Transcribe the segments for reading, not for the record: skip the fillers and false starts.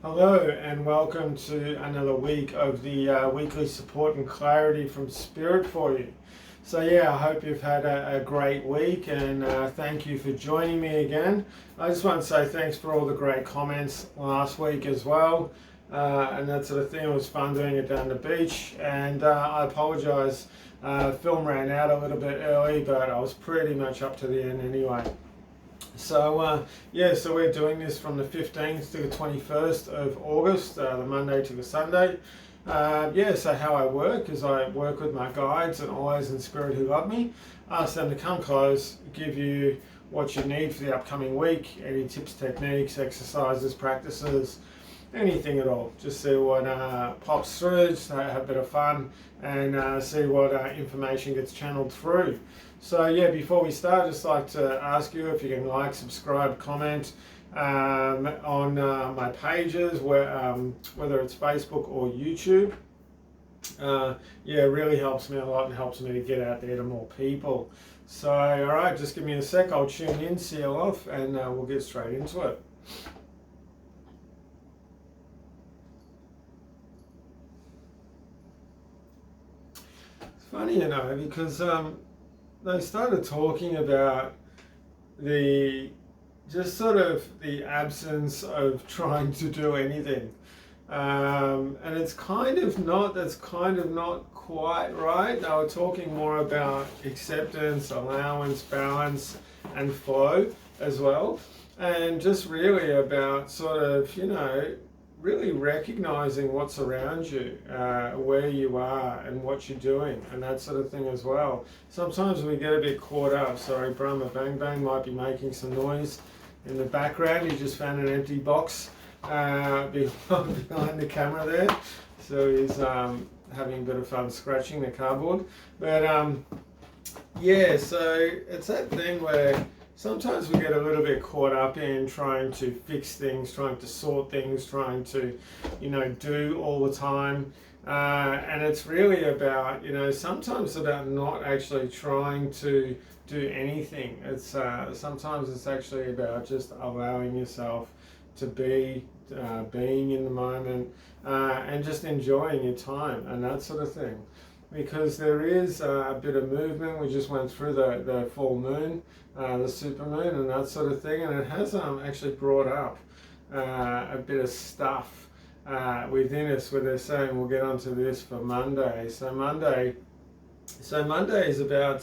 Hello and welcome to another week of the weekly support and clarity from Spirit for you. So yeah, I hope you've had a great week and thank you for joining me again. I just want to say thanks for all the great comments last week as well, and that sort of thing. It was fun doing it down the beach, and I apologise, film ran out a little bit early, but I was pretty much up to the end anyway. So so we're doing this from the 15th to the 21st of August, the Monday to the Sunday. So how I work is I work with my guides and allies in spirit who love me, ask them to come close, give you what you need for the upcoming week, any tips, techniques, exercises, practices, anything at all. Just see what pops through, just have a bit of fun and see what information gets channeled through. So yeah, before we start, I'd just like to ask you if you can like, subscribe, comment on my pages, whether it's Facebook or YouTube. It really helps me a lot and helps me to get out there to more people. So alright, just give me a sec, I'll tune in, seal off, and we'll get straight into it. It's funny, because they started talking about the absence of trying to do anything, and that's kind of not quite right. They were talking more about acceptance, allowance, balance, and flow as well, and just really about really recognizing what's around you, where you are and what you're doing and that sort of thing as well. Sometimes we get a bit caught up. Sorry, Brahma Bang Bang might be making some noise in the background. He just found an empty box behind the camera there. So he's having a bit of fun scratching the cardboard. But so it's that thing where sometimes we get a little bit caught up in trying to fix things, trying to sort things, trying to, do all the time. And it's really about, sometimes about not actually trying to do anything. It's sometimes it's actually about just allowing yourself to be, being in the moment, and just enjoying your time and that sort of thing. Because there is a bit of movement. We just went through the full moon, the super moon and that sort of thing, and it has actually brought up a bit of stuff within us where they're saying we'll get onto this for Monday. So Monday is about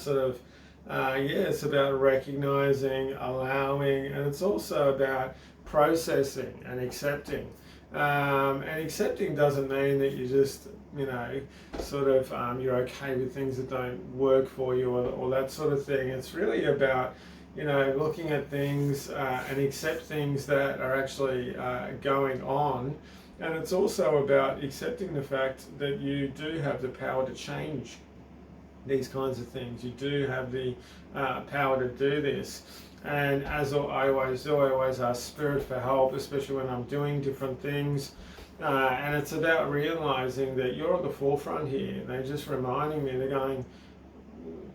it's about recognizing, allowing, and it's also about processing and accepting. And accepting doesn't mean that you just you're okay with things that don't work for you or that sort of thing. It's really about looking at things and accept things that are actually going on, and it's also about accepting the fact that you do have the power to change these kinds of things. You do have the power to do this. And as I always do, I always ask Spirit for help, especially when I'm doing different things. And it's about realizing that you're at the forefront here. They're just reminding me, they're going,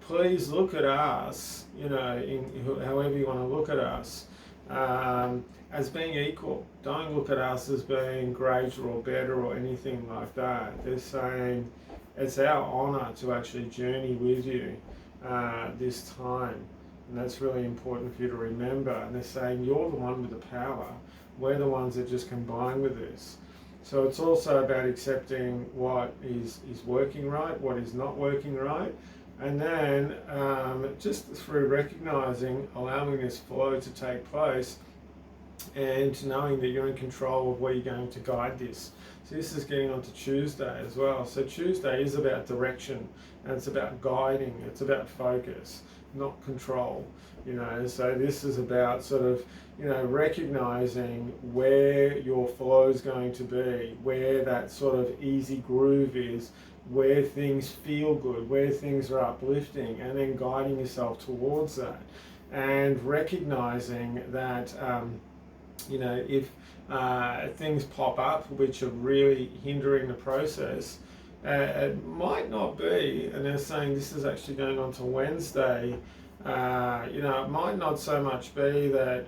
please look at us, in however you want to look at us, as being equal. Don't look at us as being greater or better or anything like that. They're saying it's our honor to actually journey with you this time. And that's really important for you to remember. And they're saying you're the one with the power. We're the ones that just combine with this. So it's also about accepting what is working right, what is not working right. And then just through recognizing, allowing this flow to take place and knowing that you're in control of where you're going to guide this. So this is getting onto Tuesday as well. So Tuesday is about direction, and it's about guiding, it's about focus, not control. So this is about recognizing where your flow is going to be, where that sort of easy groove is, where things feel good, where things are uplifting, and then guiding yourself towards that. And recognizing that if things pop up which are really hindering the process, it might not be, and they're saying this is actually going on to Wednesday, it might not so much be that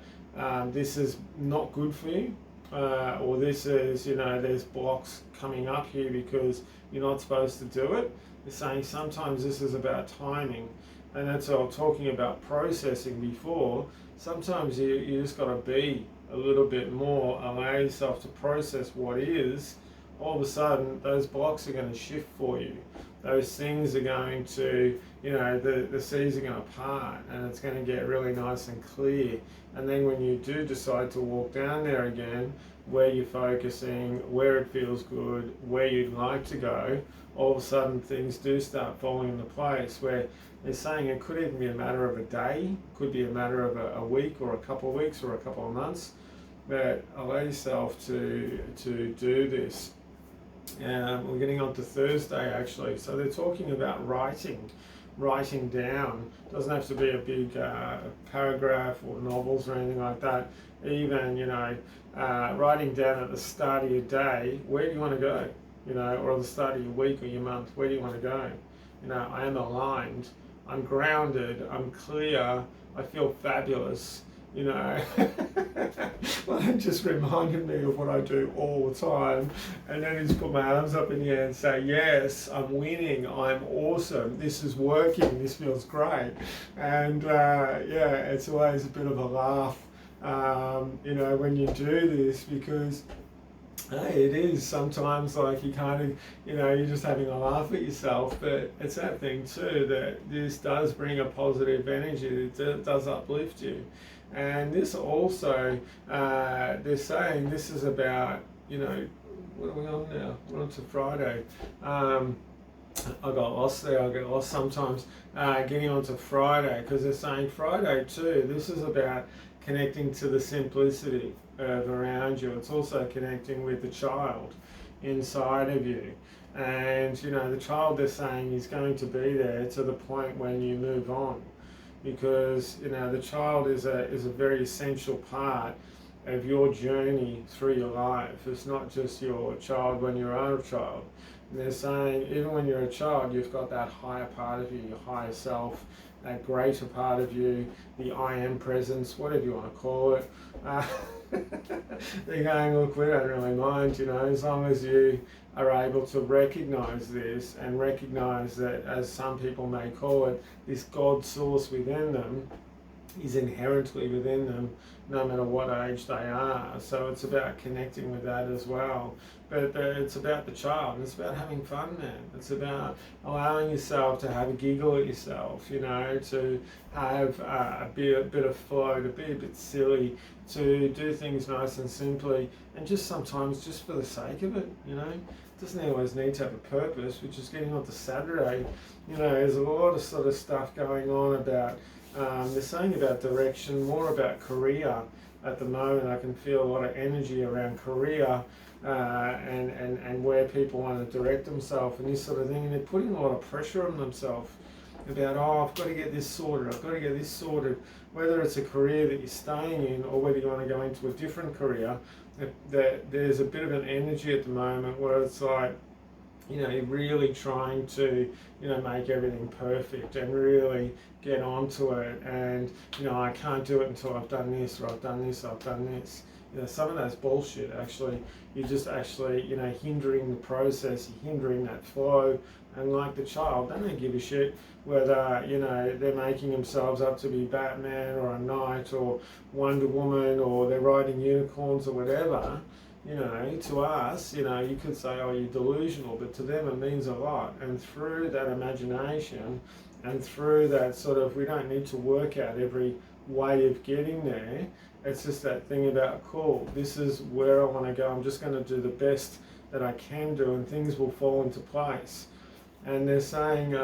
this is not good for you, or this is, there's blocks coming up here because you're not supposed to do it. They're saying sometimes this is about timing, and that's what I was talking about processing before. Sometimes you just got to be a little bit more, allow yourself to process what is. All of a sudden, those blocks are going to shift for you. Those things are going to, the seas are going to part, and it's going to get really nice and clear. And then when you do decide to walk down there again, where you're focusing, where it feels good, where you'd like to go, all of a sudden things do start falling into place, where they're saying it could even be a matter of a day, it could be a matter of a week or a couple of weeks or a couple of months. But allow yourself to do this. We're getting on to Thursday actually. So they're talking about writing down. Doesn't have to be a big paragraph or novels or anything like that. Even, writing down at the start of your day, where do you want to go? Or at the start of your week or your month, where do you want to go? I am aligned, I'm grounded, I'm clear, I feel fabulous. Well, it just reminded me of what I do all the time, and then just put my arms up in the air and say, yes, I'm winning, I'm awesome, this is working, this feels great. And it's always a bit of a laugh, when you do this, because hey, it is sometimes like you kind of, you're just having a laugh at yourself, but it's that thing too, that this does bring a positive energy, it does uplift you. And this also, they're saying this is about, what are we on now? We're on to Friday. I got lost there, I get lost sometimes getting onto Friday, because they're saying Friday too, this is about connecting to the simplicity of around you. It's also connecting with the child inside of you. And, the child, they're saying, is going to be there to the point when you move on. Because, the child is a very essential part of your journey through your life. It's not just your child when you're a child. And they're saying, even when you're a child, you've got that higher part of you, your higher self, that greater part of you, the I am presence, whatever you want to call it. They're going, look, we don't really mind, as long as you are able to recognize this and recognize that, as some people may call it, this God source within them is inherently within them, no matter what age they are. So it's about connecting with that as well. But it's about the child. It's about having fun, man. It's about allowing yourself to have a giggle at yourself, to have a bit of flow, to be a bit silly, to do things nice and simply, and just sometimes just for the sake of it, It doesn't always need to have a purpose, which is getting on to Saturday. There's a lot of sort of stuff going on about, they're saying about direction, more about career at the moment. I can feel a lot of energy around career and where people want to direct themselves and this sort of thing. And they're putting a lot of pressure on themselves about, I've got to get this sorted, I've got to get this sorted. Whether it's a career that you're staying in or whether you want to go into a different career, there's a bit of an energy at the moment where it's like, you're really trying to, make everything perfect and really get onto it. And, I can't do it until I've done this, or I've done this, I've done this. Some of that's bullshit, actually. You're just actually, hindering the process, you're hindering that flow. And like the child, they don't give a shit whether, they're making themselves up to be Batman or a knight or Wonder Woman, or they're riding unicorns or whatever. To us, you could say, oh, you're delusional, but to them it means a lot. And through that imagination and through that sort of, we don't need to work out every way of getting there. It's just that thing about, cool, this is where I want to go. I'm just going to do the best that I can do, and things will fall into place. And they're saying,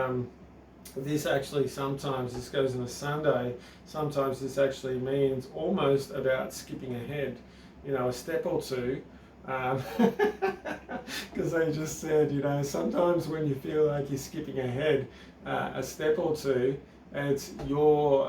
this actually sometimes, this goes on a Sunday, sometimes this actually means almost about skipping ahead, a step or two, because they just said, sometimes when you feel like you're skipping ahead a step or two, it's your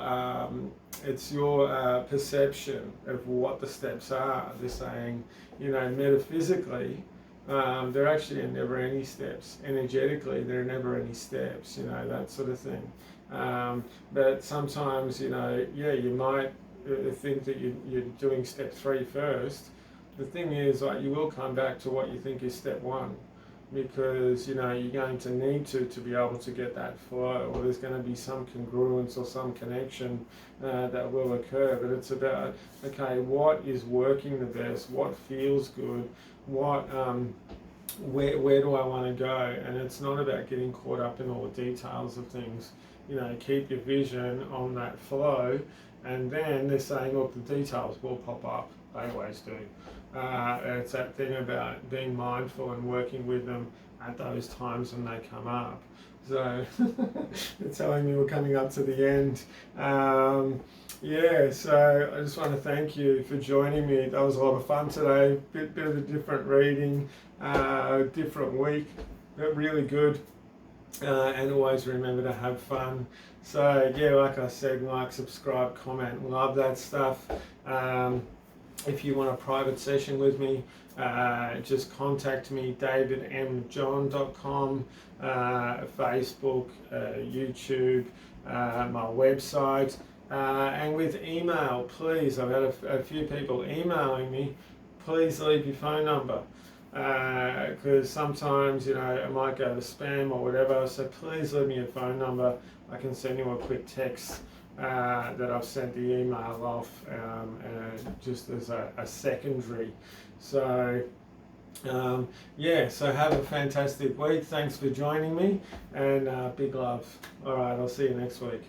perception of what the steps are. They're saying, metaphysically, there actually are never any steps. Energetically, there are never any steps, that sort of thing. But sometimes, you might think that you're doing step 3 first, the thing is, like, you will come back to what you think is step one, because you're going to need to be able to get that flow, or there's going to be some congruence or some connection that will occur. But it's about, okay, what is working the best, what feels good, what where do I want to go? And it's not about getting caught up in all the details of things. Keep your vision on that flow, and then they're saying, look, the details will pop up. They always do. It's that thing about being mindful and working with them at those times when they come up. So they're telling me we're coming up to the end. So I just want to thank you for joining me. That was a lot of fun today. Bit of a different reading, different week, but really good. And always remember to have fun. So yeah, like I said, like, subscribe, comment, love that stuff. If you want a private session with me, just contact me, davidmjohn.com, Facebook, YouTube, my website, and with email, please. I've had a few people emailing me. Please leave your phone number, because sometimes it might go to spam or whatever. So please leave me your phone number. I can send you a quick text that I've sent the email off, just as a secondary. So so have a fantastic week. Thanks for joining me, and big love. All right, I'll see you next week.